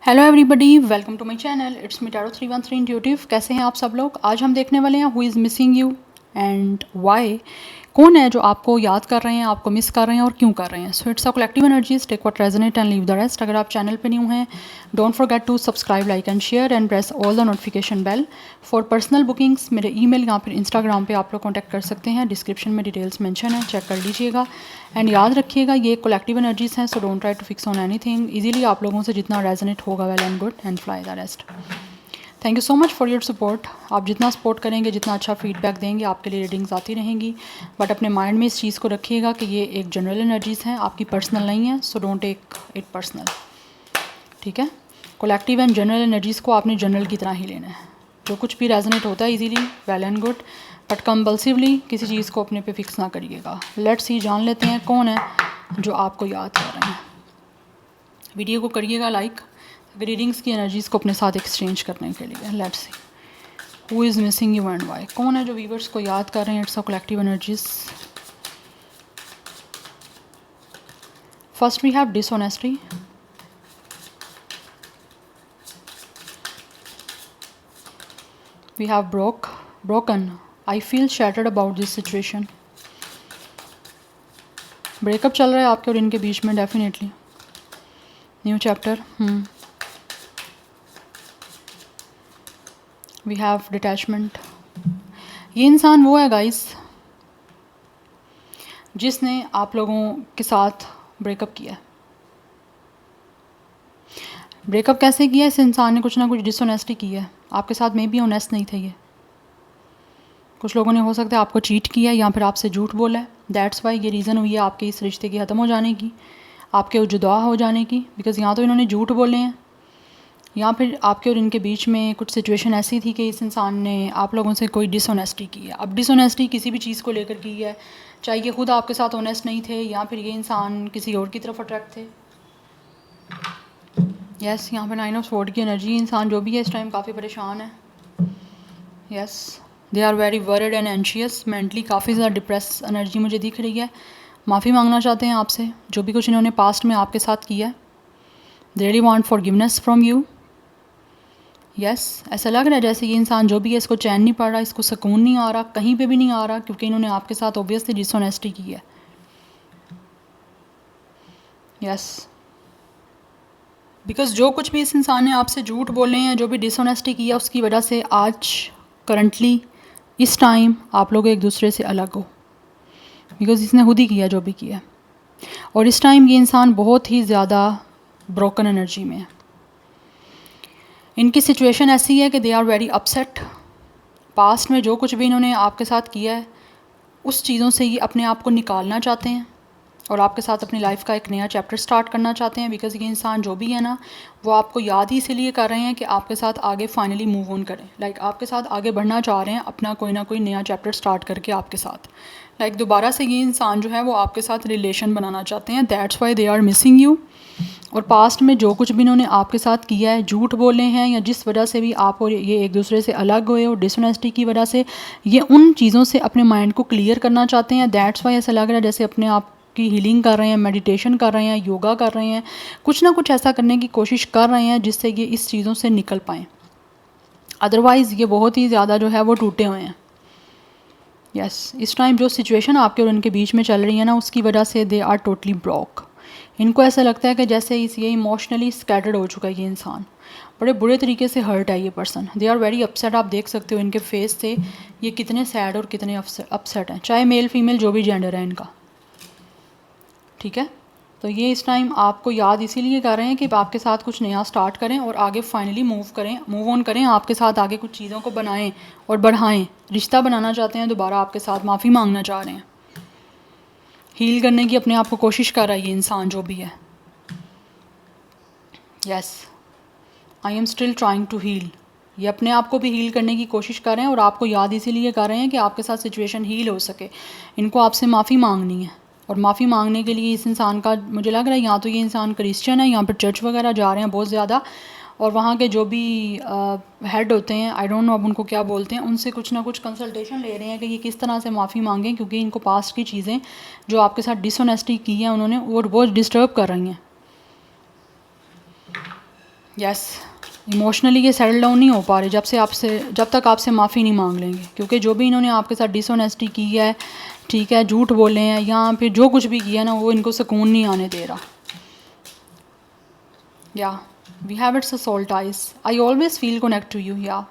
Hello everybody, welcome to my channel. It's me Tarot 313 intuitive. कैसे हैं आप सब लोग? आज हम देखने वाले हैं who is missing you and why. कौन है जो आपको याद कर रहे हैं, आपको मिस कर रहे हैं और क्यों कर रहे हैं। So it's a collective energies, take what resonate and leave the rest. अगर आप चैनल पे न्यू हैं, don't forget to subscribe, like and share and press all the notification bell. For personal bookings मेरे ईमेल या फिर Instagram पे आप लोग कॉन्टैक्ट कर सकते हैं। डिस्क्रिप्शन में डिटेल्स मेंशन है, चेक कर लीजिएगा। एंड याद रखिएगा ये कलेक्टिव एनर्जीज हैं, so don't try to fix on anything. Easily आप लोगों से जितना रेजोनेट होगा well and good and fly the rest. Thank you so much for your support. आप जितना सपोर्ट करेंगे, जितना अच्छा फीडबैक देंगे, आपके लिए रीडिंग्स आती रहेंगी। बट अपने माइंड में इस चीज़ को रखिएगा कि ये एक जनरल एनर्जीज़ हैं, आपकी पर्सनल नहीं है। So don't take it personal, ठीक है। कलेक्टिव एंड जनरल एनर्जीज़ को आपने जनरल की तरह ही लेना है। जो कुछ भी रेजोनेट होता है easily, well and good, but compulsively किसी चीज़ को अपने पे फिक्स ना करिएगा। लेट्स सी, जान लेते हैं कौन है जो आपको याद कर रहे हैं। वीडियो को करिएगा लाइक, रीडिंग्स की एनर्जीज़ को अपने साथ एक्सचेंज करने के लिए। Let's see who is missing you and why. कौन है जो व्यूवर्स को याद कर रहे हैं। It's a collective energies. First we have dishonesty, we have broken, I feel shattered about this situation. Breakup चल रहा है आपके और इनके बीच में, definitely. New chapter. We have detachment. ये इंसान वो है गाइस जिसने आप लोगों के साथ ब्रेकअप किया। ब्रेकअप कैसे किया? इस इंसान ने कुछ ना कुछ डिसऑनेस्टी की है आपके साथ। में भी ऑनेस्ट नहीं थे ये। कुछ लोगों ने हो सकता है आपको चीट किया या फिर आपसे झूठ बोला है। दैट्स वाई ये रीज़न हुई है आपके इस रिश्ते की ख़त्म हो जाने की, आपके जुदा हो जाने की। बिकॉज़ यहाँ तो इन्होंने झूठ बोले हैं, या फिर आपके और इनके बीच में कुछ सिचुएशन ऐसी थी कि इस इंसान ने आप लोगों से कोई डिसऑनेस्टी की है। अब डिसऑनेस्टी किसी भी चीज़ को लेकर की है, चाहे ये खुद आपके साथ ऑनेस्ट नहीं थे या फिर ये इंसान किसी और की तरफ अट्रैक्ट थे। यस, यहाँ पे 9 ऑफ स्वॉर्ड की एनर्जी। इंसान जो भी है इस टाइम काफ़ी परेशान है। Yes, they are very worried and anxious, mentally काफ़ी ज़्यादा डिप्रेस एनर्जी मुझे दिख रही है। माफ़ी मांगना चाहते हैं आपसे जो भी कुछ इन्होंने पास्ट में आपके साथ किया है। दे really want forgiveness from you. Yes, ऐसा लग रहा है जैसे ये इंसान जो भी है इसको चैन नहीं पड़ रहा, इसको सुकून नहीं आ रहा, कहीं पे भी नहीं आ रहा, क्योंकि इन्होंने आपके साथ ऑब्वियसली डिसऑनेस्टी की है। यस, बिकॉज जो कुछ भी इस इंसान ने आपसे झूठ बोले हैं, जो भी डिसऑनेस्टी किया, उसकी वजह से आज करंटली इस टाइम आप लोग एक दूसरे से अलग हो। बिकॉज इसने खुद ही किया जो भी किया। और इस टाइम ये इंसान बहुत ही ज़्यादा ब्रोकन एनर्जी में है। इनकी सिचुएशन ऐसी है कि they are very upset. Past में जो कुछ भी इन्होंने आपके साथ किया है उस चीज़ों से ये अपने आप को निकालना चाहते हैं और आपके साथ अपनी लाइफ का एक नया चैप्टर स्टार्ट करना चाहते हैं। बिकॉज ये इंसान जो भी है ना, वो आपको याद ही इसीलिए कर रहे हैं कि आपके साथ आगे फाइनली मूव ऑन करें। लाइक आपके साथ आगे बढ़ना चाह रहे हैं, अपना कोई ना कोई नया चैप्टर स्टार्ट करके आपके साथ। लाइक दोबारा से ये इंसान जो है वो आपके साथ रिलेशन बनाना चाहते हैं। That's why they are missing you. और पास्ट में जो कुछ भी इन्होंने आपके साथ किया है, झूठ बोले हैं या जिस वजह से भी आप और ये एक दूसरे से अलग हुए और डिसऑनेस्टी की वजह से, ये उन चीज़ों से अपने माइंड को क्लियर करना चाहते हैं। दैट्स वाई ऐसा लग रहा है जैसे अपने आप की हीलिंग कर रहे हैं, मेडिटेशन कर रहे हैं, योगा कर रहे हैं, कुछ ना कुछ ऐसा करने की कोशिश कर रहे हैं जिससे ये इस चीज़ों से निकल पाएँ। अदरवाइज़ ये बहुत ही ज़्यादा जो है वो टूटे हुए हैं। यस, इस टाइम जो सिचुएशन आपके और उनके बीच में चल रही है ना, उसकी वजह से दे आर टोटली ब्रोक। इनको ऐसा लगता है कि जैसे ये इमोशनली स्कैटर्ड हो चुका है। ये इंसान बड़े बुरे तरीके से हर्ट है। ये person, they are very upset. आप देख सकते हो इनके फेस से ये कितने सैड और कितने अपसेट हैं, चाहे मेल फीमेल जो भी जेंडर है इनका, ठीक है। तो ये इस टाइम आपको याद इसीलिए कर रहे हैं कि आपके साथ कुछ नया स्टार्ट करें और आगे फाइनली मूव ऑन करें, आपके साथ आगे कुछ चीज़ों को बनाएं और बढ़ाएं। रिश्ता बनाना चाहते हैं दोबारा आपके साथ, माफ़ी मांगना चाह रहे हैं, हील करने की अपने आप को कोशिश कर रहा है ये इंसान जो भी है। Yes, I am still trying to heal. ये अपने आप को भी हील करने की कोशिश कर रहे हैं और आपको याद इसीलिए कर रहे हैं कि आपके साथ सिचुएशन हील हो सके। इनको आपसे माफ़ी मांगनी है और माफ़ी मांगने के लिए इस इंसान का, मुझे लग रहा है यहाँ तो ये इंसान क्रिश्चियन है, यहाँ पर चर्च वगैरह जा रहे हैं बहुत ज़्यादा, और वहाँ के जो भी हेड होते हैं, आई डोंट नो अब उनको क्या बोलते हैं, उनसे कुछ ना कुछ कंसल्टेशन ले रहे हैं कि ये किस तरह से माफ़ी मांगें, क्योंकि इनको पास्ट की चीज़ें जो आपके साथ डिसऑनेस्टी की है उन्होंने, वो बहुत डिस्टर्ब कर रही हैं। यस, इमोशनली ये सेटल डाउन नहीं हो पा रहे जब तक आपसे माफ़ी नहीं मांग लेंगे, क्योंकि जो भी इन्होंने आपके साथ डिसऑनेस्टी की है, ठीक है, झूठ बोले हैं या फिर जो कुछ भी किया ना, वो इनको सुकून नहीं आने दे रहा। या we have it's soul ties, I always feel connect to you. या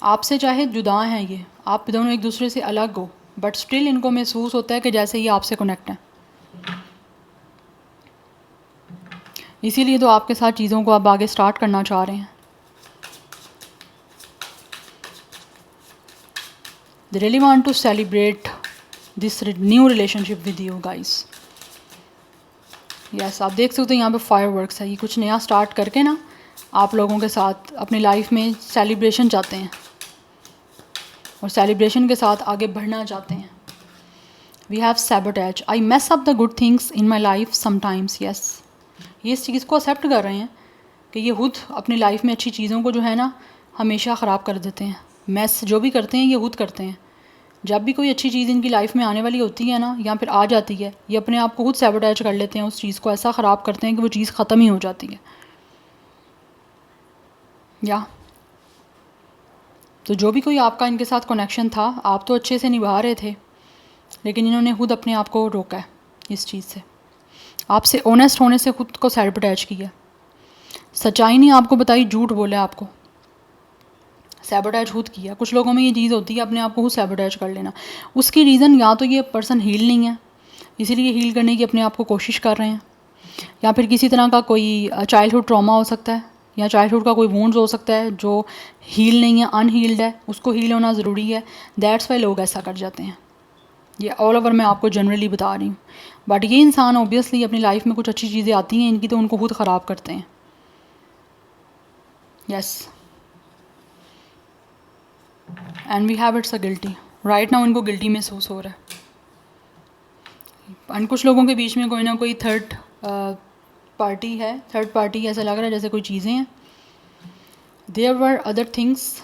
आपसे चाहे जुदा हैं ये, आप दोनों एक दूसरे से अलग हो, बट स्टिल इनको महसूस होता है कि जैसे ये आपसे कनेक्ट हैं। इसीलिए तो आपके साथ चीज़ों को आप आगे स्टार्ट करना चाह रहे हैं। They really want to celebrate this new relationship with you guys. Yes, आप देख सकते हो यहाँ पे फायरवर्क्स है, ये कुछ नया स्टार्ट करके ना आप लोगों के साथ अपनी लाइफ में सेलिब्रेशन चाहते हैं और सेलिब्रेशन के साथ आगे बढ़ना चाहते हैं। We have sabotage, I mess up the good things in my life sometimes. Yes, ये इस चीज़ को एक्सेप्ट कर रहे हैं कि ये खुद अपनी लाइफ में अच्छी चीज़ों को जो है ना हमेशा ख़राब कर देते हैं। मैस जो भी करते हैं ये खुद करते हैं। जब भी कोई अच्छी चीज़ इनकी लाइफ में आने वाली होती है ना, या फिर आ जाती है, ये अपने आप को खुद सैबोटेज कर लेते हैं, उस चीज़ को ऐसा ख़राब करते हैं कि वो चीज़ ख़त्म ही हो जाती है। या तो जो भी कोई आपका इनके साथ कनेक्शन था, आप तो अच्छे से निभा रहे थे, लेकिन इन्होंने खुद अपने आप को रोका है इस चीज़ से, आपसे ऑनेस्ट होने से खुद को सैबोटेज किया, सच्चाई नहीं आपको बताई, झूठ बोला आपको, सैबोटेज खुद किया। कुछ लोगों में ये चीज़ होती है अपने आप को खुद सैबोटेज कर लेना। उसकी रीज़न या तो ये पर्सन हील नहीं है, इसीलिए हील करने की अपने आप को कोशिश कर रहे हैं, या फिर किसी तरह का कोई चाइल्डहुड ट्रॉमा हो सकता है, या चाइल्डहुड का कोई वुंड्स हो सकता है जो हील नहीं है, अनहील्ड है, उसको हील होना ज़रूरी है। दैट्स वाई लोग ऐसा कर जाते हैं। ये ऑल ओवर मैं आपको जनरली बता रही हूँ। बट ये इंसान ऑब्वियसली अपनी लाइफ में कुछ अच्छी चीज़ें आती हैं इनकी, तो उनको खुद ख़राब करते हैं। Yes, and we have it's a guilty. Right now इनको गिल्टी महसूस हो रहा है। एंड कुछ लोगों के बीच में कोई ना कोई थर्ड पार्टी है, थर्ड पार्टी ऐसा लग रहा है जैसे कोई चीज़ें हैं। There were other things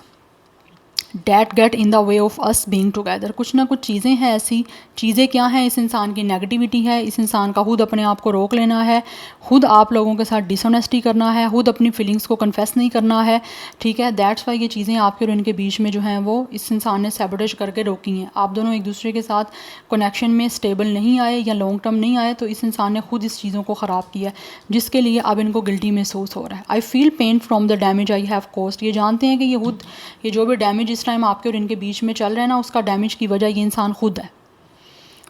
that get in the way of us being together. कुछ ना कुछ चीज़ें हैं ऐसी। चीज़ें क्या हैं? इस इंसान की नेगेटिविटी है, इस इंसान का खुद अपने आप को रोक लेना है, खुद आप लोगों के साथ डिसऑनेस्टी करना है, खुद अपनी फीलिंग्स को कन्फेस नहीं करना है, ठीक है। दैट्स वाई ये चीज़ें आपके और इनके बीच में जो हैं वो इस इंसान ने सैबोटेज करके रोकी हैं। आप दोनों एक दूसरे के साथ कनेक्शन में स्टेबल नहीं आए या लॉन्ग टर्म नहीं आए, तो इस इंसान ने खुद इस चीज़ों को ख़राब किया, जिसके लिए अब इनको गिल्टी महसूस हो रहा है। I feel pain from the damage I have caused. ये जानते हैं कि ये खुद, ये जो भी डैमेज इस टाइम आपके और इनके बीच में चल रहा है ना, उसका डैमेज की वजह ये इंसान खुद है।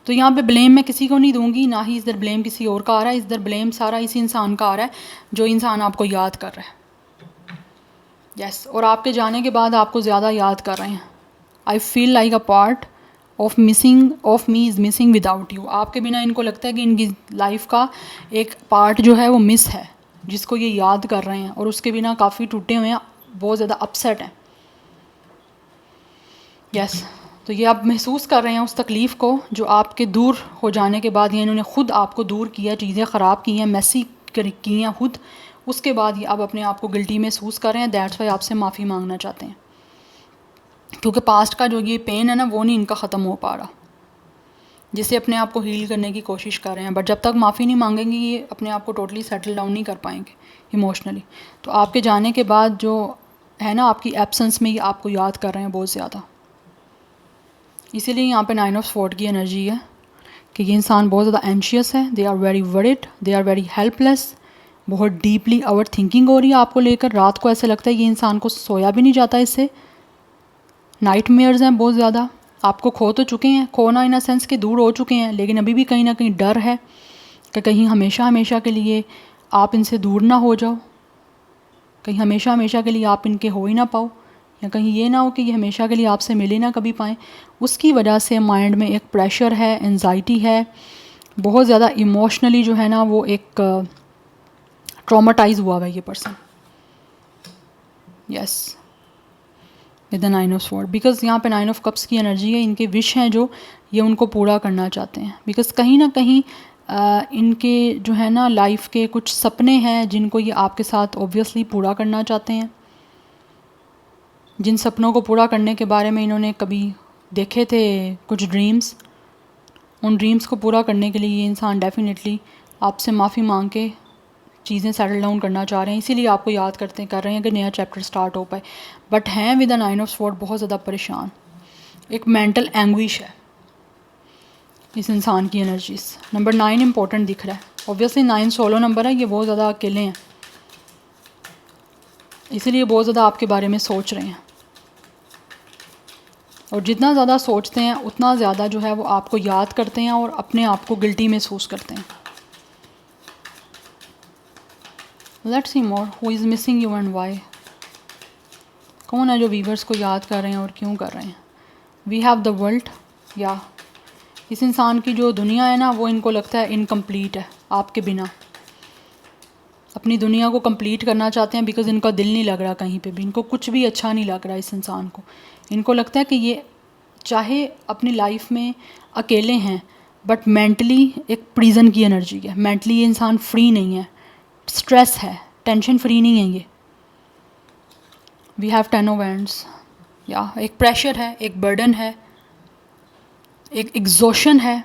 तो यहाँ पे ब्लेम मैं किसी को नहीं दूंगी, ना ही इधर ब्लेम किसी और का आ रहा है, इधर ब्लेम सारा इसी इंसान का आ रहा है जो इंसान आपको याद कर रहा है। यस, और आपके जाने के बाद आपको ज़्यादा याद कर रहे हैं। I feel like a part of me is missing without you. आपके बिना इनको लगता है कि इनकी लाइफ का एक पार्ट जो है वो मिस है, जिसको ये याद कर रहे हैं, और उसके बिना काफ़ी टूटे हुए हैं, बहुत ज़्यादा अपसेट हैं। यस, तो ये आप महसूस कर रहे हैं उस तकलीफ़ को जो आपके दूर हो जाने के बाद, ये इन्होंने खुद आपको दूर किया, चीज़ें ख़राब की हैं, मैसी की हैं खुद, उसके बाद ये आप अपने आप को गिल्टी महसूस कर रहे हैं। दैट्स वाई आपसे माफ़ी मांगना चाहते हैं, क्योंकि पास्ट का जो ये पेन है ना, वो नहीं इनका ख़त्म हो पा रहा, जिसे अपने आप को हील करने की कोशिश कर रहे हैं। बट जब तक माफ़ी नहीं मांगेंगे, ये अपने आप को टोटली सेटल डाउन नहीं कर पाएंगे इमोशनली। तो आपके जाने के बाद जो है ना, आपकी एब्सेंस में ये आपको याद कर रहे हैं बहुत ज़्यादा। इसीलिए यहाँ पे 9 ऑफ स्वॉर्ड की एनर्जी है कि ये इंसान बहुत ज़्यादा एंशियस है, they are very worried, they are very helpless, बहुत डीपली ओवर थिंकिंग हो रही है आपको लेकर। रात को ऐसे लगता है ये इंसान को सोया भी नहीं जाता इससे, नाइटमेयर्स हैं बहुत ज़्यादा। आपको खो तो चुके हैं, खोना इन अ सेंस के दूर हो चुके हैं, लेकिन अभी भी कहीं ना कहीं डर है कि कहीं हमेशा हमेशा के लिए आप इनसे दूर ना हो जाओ, कहीं हमेशा हमेशा के लिए आप इनके हो ही ना पाओ, या कहीं ये ना हो कि ये हमेशा के लिए आपसे मिल ही ना कभी पाएँ। उसकी वजह से माइंड में एक प्रेशर है, एंजाइटी है, बहुत ज़्यादा इमोशनली जो है ना वो एक ट्रॉमाटाइज हुआ है ये person. Yes, with the 9 of sword, because यहाँ पे 9 ऑफ कप्स की एनर्जी है। इनके विश हैं जो ये उनको पूरा करना चाहते हैं, बिकॉज कहीं ना कहीं इनके जो है ना लाइफ के कुछ सपने हैं जिनको ये आपके साथ ऑब्वियसली पूरा करना चाहते हैं। जिन सपनों को पूरा करने के बारे में इन्होंने कभी देखे थे कुछ ड्रीम्स, उन ड्रीम्स को पूरा करने के लिए ये इंसान डेफिनेटली आपसे माफ़ी मांग के चीज़ें सेटल डाउन करना चाह रहे हैं, इसीलिए आपको याद कर रहे हैं कि नया चैप्टर स्टार्ट हो पाए, बट हैं विद द 9 ऑफ स्वॉर्ड बहुत ज़्यादा परेशान। एक मेंटल एंग्विश है इस इंसान की एनर्जीज। नंबर 9 इंपॉर्टेंट दिख रहा है, ऑब्वियसली 9 सोलो नंबर है, ये बहुत ज़्यादा अकेले हैं, इसीलिए बहुत ज़्यादा आपके बारे में सोच रहे हैं, और जितना ज़्यादा सोचते हैं उतना ज़्यादा जो है वो आपको याद करते हैं और अपने आप को गिल्टी महसूस करते हैं। Let's see more, who is missing you and why. कौन है जो वीवर्स को याद कर रहे हैं और क्यों कर रहे हैं। वी हैव द वर्ल्ड, या इस इंसान की जो दुनिया है ना वो इनको लगता है इनकम्प्लीट है आपके बिना, अपनी दुनिया को कंप्लीट करना चाहते हैं, बिकॉज़ इनका दिल नहीं लग रहा कहीं पे भी, इनको कुछ भी अच्छा नहीं लग रहा इस इंसान को। इनको लगता है कि ये चाहे अपनी लाइफ में अकेले हैं बट मेंटली एक प्रिजन की एनर्जी है, मेंटली ये इंसान फ्री नहीं है, स्ट्रेस है, टेंशन फ्री नहीं है ये। वी हैव 10 ऑफ वैंड्स, या एक प्रेशर है, एक बर्डन है, एक एग्जॉशन है,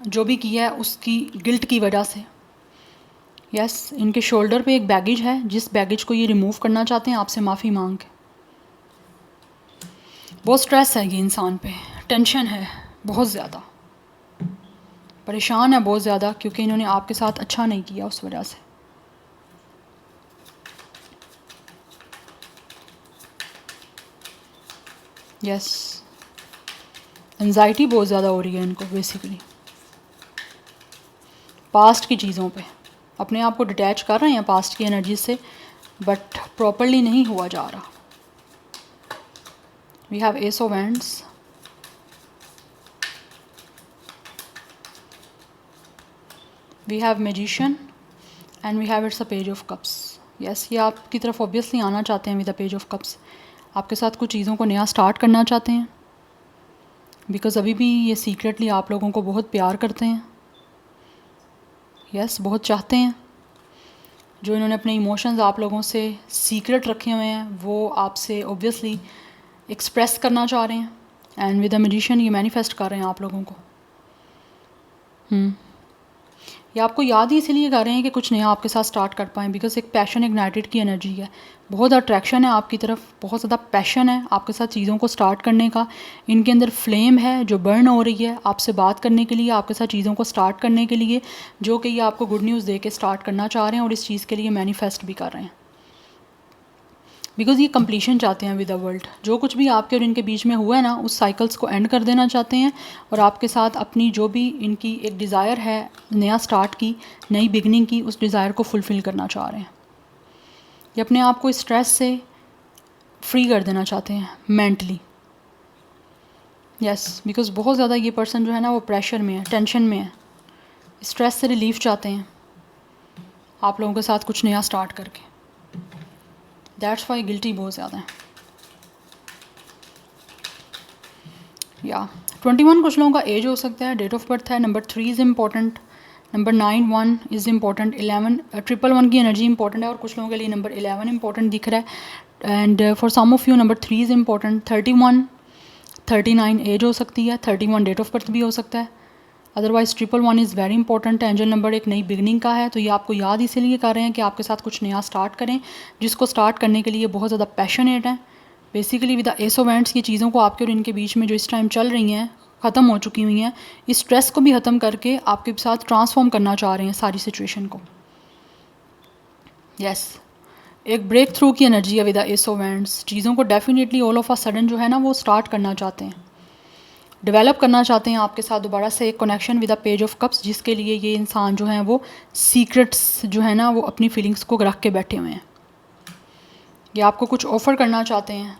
जो भी किया है उसकी गिल्ट की वजह से। यस, इनके शोल्डर पे एक बैगेज है, जिस बैगेज को ये रिमूव करना चाहते हैं आपसे माफ़ी मांग के। बहुत स्ट्रेस है ये इंसान पे, टेंशन है बहुत ज़्यादा, परेशान है बहुत ज़्यादा, क्योंकि इन्होंने आपके साथ अच्छा नहीं किया उस वजह से। यस, एंजाइटी बहुत ज़्यादा हो रही है इनको बेसिकली, पास्ट की चीज़ों पे अपने आप को डिटैच कर रहे हैं पास्ट की एनर्जी से, बट प्रॉपरली नहीं हुआ जा रहा। We have ace of wands, we have magician and we have it's a page of cups. Yes, ये आपकी तरफ ऑब्वियसली आना चाहते हैं with a page of cups, आपके साथ कुछ चीज़ों को नया स्टार्ट करना चाहते हैं, बिकॉज़ अभी भी ये सीक्रेटली आप लोगों को बहुत प्यार करते हैं। यस, बहुत चाहते हैं। जो इन्होंने अपने इमोशंस आप लोगों से सीक्रेट रखे हुए हैं वो आपसे ऑब्वियसली एक्सप्रेस करना चाह रहे हैं, एंड विद द मैजिशियन ये मैनिफेस्ट कर रहे हैं आप लोगों को। ये आपको याद ही इसलिए कर रहे हैं कि कुछ नया आपके साथ स्टार्ट कर पाएँ, बिकॉज एक पैशन इग्नाइटेड की एनर्जी है, बहुत अट्रैक्शन है आपकी तरफ, बहुत ज़्यादा पैशन है आपके साथ चीज़ों को स्टार्ट करने का। इनके अंदर फ्लेम है जो बर्न हो रही है आपसे बात करने के लिए, आपके साथ चीज़ों को स्टार्ट करने के लिए, जो कि ये आपको गुड न्यूज़ दे के स्टार्ट करना चाह रहे हैं और इस चीज़ के लिए मैनिफेस्ट भी कर रहे हैं, बिकॉज़ ये कंप्लीशन चाहते हैं विद द वर्ल्ड। जो कुछ भी आपके और इनके बीच में हुआ है ना, उस साइकिल्स को एंड कर देना चाहते हैं, और आपके साथ अपनी जो भी इनकी एक डिज़ायर है नया स्टार्ट की, नई बिगनिंग की, उस डिज़ायर को फुलफ़िल करना चाह रहे हैं। ये अपने आप को स्ट्रेस से फ्री कर देना चाहते हैं मेंटली। यस, बिकॉज़ बहुत ज़्यादा ये पर्सन जो है ना वो प्रेशर में है, टेंशन में है, स्ट्रेस से रिलीफ चाहते हैं आप लोगों के साथ कुछ नया स्टार्ट करके। दैट्स वाई गिल्टी बहुत ज़्यादा है। या 21 कुछ लोगों का एज हो सकता है, डेट ऑफ बर्थ है, number 3 is important, number 9 1 is important, 11 111 की एनर्जी इंपॉर्टेंट है, और कुछ लोगों के लिए नंबर 11 इंपॉर्टेंट दिख रहा है, and for some of you number 3 is important. 31 39 age हो सकती है, 31 डेट ऑफ बर्थ भी हो सकता है, otherwise 111 is very important. Angel number एक नई बिगनिंग का है, तो ये आपको याद इसीलिए कर रहे हैं कि आपके साथ कुछ नया स्टार्ट करें, जिसको स्टार्ट करने के लिए बहुत ज़्यादा पैशनेट है। Basically with the S of wands की चीज़ों को आपके और इनके बीच में जो इस टाइम चल रही हैं ख़त्म हो चुकी हुई हैं, इस स्ट्रेस को भी ख़त्म करके आपके साथ ट्रांसफॉर्म करना चाह रहे हैं सारी सिचुएशन को। यस, एक ब्रेक थ्रू की एनर्जी है with the S of wands, चीज़ों को definitely all of a sudden जो है ना वो स्टार्ट करना चाहते हैं, डेवलप करना चाहते हैं आपके साथ दोबारा से एक connection with a page of cups, जिसके लिए ये इंसान जो है वो सीक्रेट्स जो है ना वो अपनी फीलिंग्स को रख के बैठे हुए हैं। ये आपको कुछ ऑफ़र करना चाहते हैं,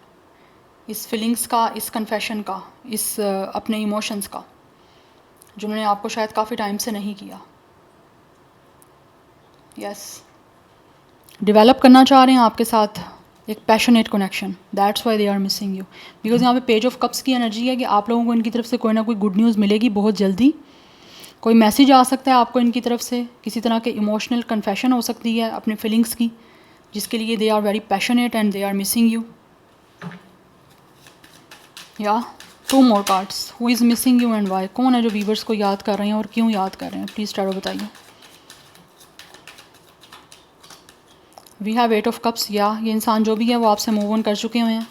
इस फीलिंग्स का, इस कन्फेशन का, इस अपने इमोशंस का, जिन्होंने आपको शायद काफ़ी टाइम से नहीं किया। यस, डेवलप करना चाह रहे हैं आपके साथ एक passionate connection, that's why they are missing you, because यहाँ पे पेज ऑफ कप्स की एनर्जी है कि आप लोगों को इनकी तरफ से कोई ना कोई गुड न्यूज़ मिलेगी बहुत जल्दी, कोई मैसेज आ सकता है आपको इनकी तरफ से, किसी तरह के इमोशनल कन्फेशन हो सकती है अपने फीलिंग्स की, जिसके लिए they are very passionate and they are missing you. या 2 more cards, who is missing you and why, कौन है जो वीवर्स को याद कर रहे हैं और क्यों याद कर रहे हैं, प्लीज़ टैरो बताइए। वी हैव 8 ऑफ कप्स, या ये इंसान जो भी है वो आपसे मूव ऑन कर चुके हुए हैं।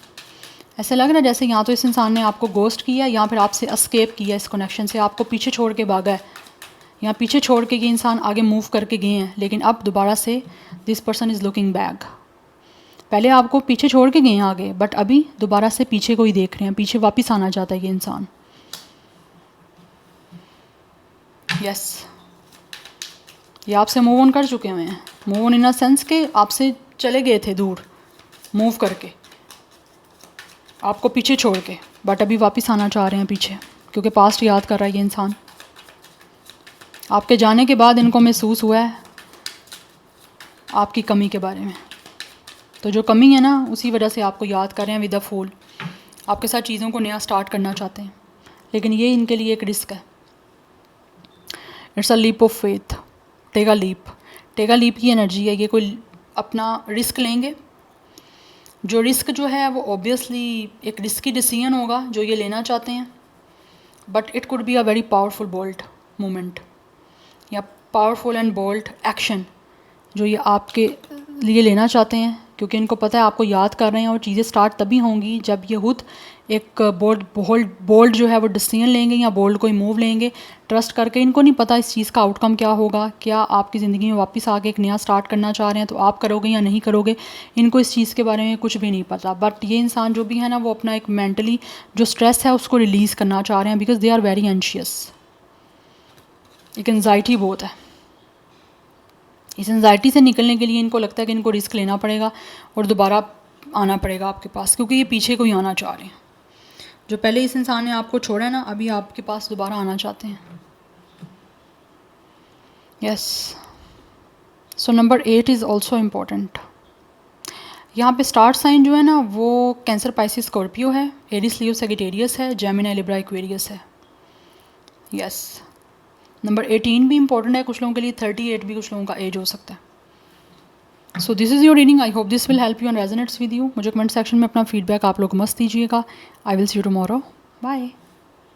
ऐसा लग रहा है जैसे या तो इस इंसान ने आपको गोस्ट किया या फिर आपसे एस्केप किया, इस कनेक्शन से आपको पीछे छोड़ के भागा है, या पीछे छोड़ के ये इंसान आगे मूव करके गए हैं, लेकिन अब दोबारा से this person is looking back. पहले आपको पीछे छोड़ के गए हैं आगे, बट अभी दोबारा से पीछे को ही देख रहे हैं, पीछे वापस आना चाहता है ये इंसान। यस, ये आपसे मूव ऑन कर चुके हुए हैं। Move on in a sense के आपसे चले गए थे दूर, मूव करके आपको पीछे छोड़ के, बट अभी वापस आना चाह रहे हैं पीछे, क्योंकि पास्ट याद कर रहा है ये इंसान। आपके जाने के बाद इनको महसूस हुआ है आपकी कमी के बारे में, तो जो कमी है ना उसी वजह से आपको याद कर रहे हैं विद अ फूल। आपके साथ चीज़ों को नया स्टार्ट करना चाहते हैं, लेकिन ये इनके लिए एक रिस्क है। It's a leap of faith, take a leap. Take a leap की एनर्जी है, ये कोई अपना रिस्क लेंगे। जो रिस्क जो है वो ऑब्वियसली एक रिस्की डिसीजन होगा जो ये लेना चाहते हैं, but it could be a very powerful bold moment या पावरफुल एंड बोल्ड एक्शन जो ये आपके लिए लेना चाहते हैं, क्योंकि इनको पता है आपको याद कर रहे हैं। और चीज़ें स्टार्ट तभी होंगी जब ये खुद एक बोल्ड जो है वो डिसीजन लेंगे या बोल्ड कोई मूव लेंगे ट्रस्ट करके। इनको नहीं पता इस चीज़ का आउटकम क्या होगा, क्या आपकी ज़िंदगी में वापस आके एक नया स्टार्ट करना चाह रहे हैं तो आप करोगे या नहीं करोगे, इनको इस चीज़ के बारे में कुछ भी नहीं पता। बट ये इंसान जो भी है ना वो अपना एक मेंटली जो स्ट्रेस है उसको रिलीज़ करना चाह रहे हैं, because they are very anxious. एक एंजाइटी बहुत है। इस एंजाइटी से निकलने के लिए इनको लगता है कि इनको रिस्क लेना पड़ेगा और दोबारा आना पड़ेगा आपके पास, क्योंकि ये पीछे को ही आना चाह रहे हैं। जो पहले इस इंसान ने आपको छोड़ा है ना, अभी आपके पास दोबारा आना चाहते हैं। Yes, so number 8 is also important. यहाँ पे स्टार साइन जो है ना वो कैंसर, पाइसिस, स्कॉर्पियो है, एरिस, लियो, सेजिटेरियस है, जेमिनी, लिब्रा, एक्वेरियस है। यस, नंबर 18 भी इंपॉर्टेंट है कुछ लोगों के लिए, 38 भी कुछ लोगों का एज हो सकता है। So this is your reading, I hope this will help you and resonates with you. मुझे कमेंट सेक्शन में अपना फीडबैक आप लोग मस्त दीजिएगा। I will see you tomorrow, bye.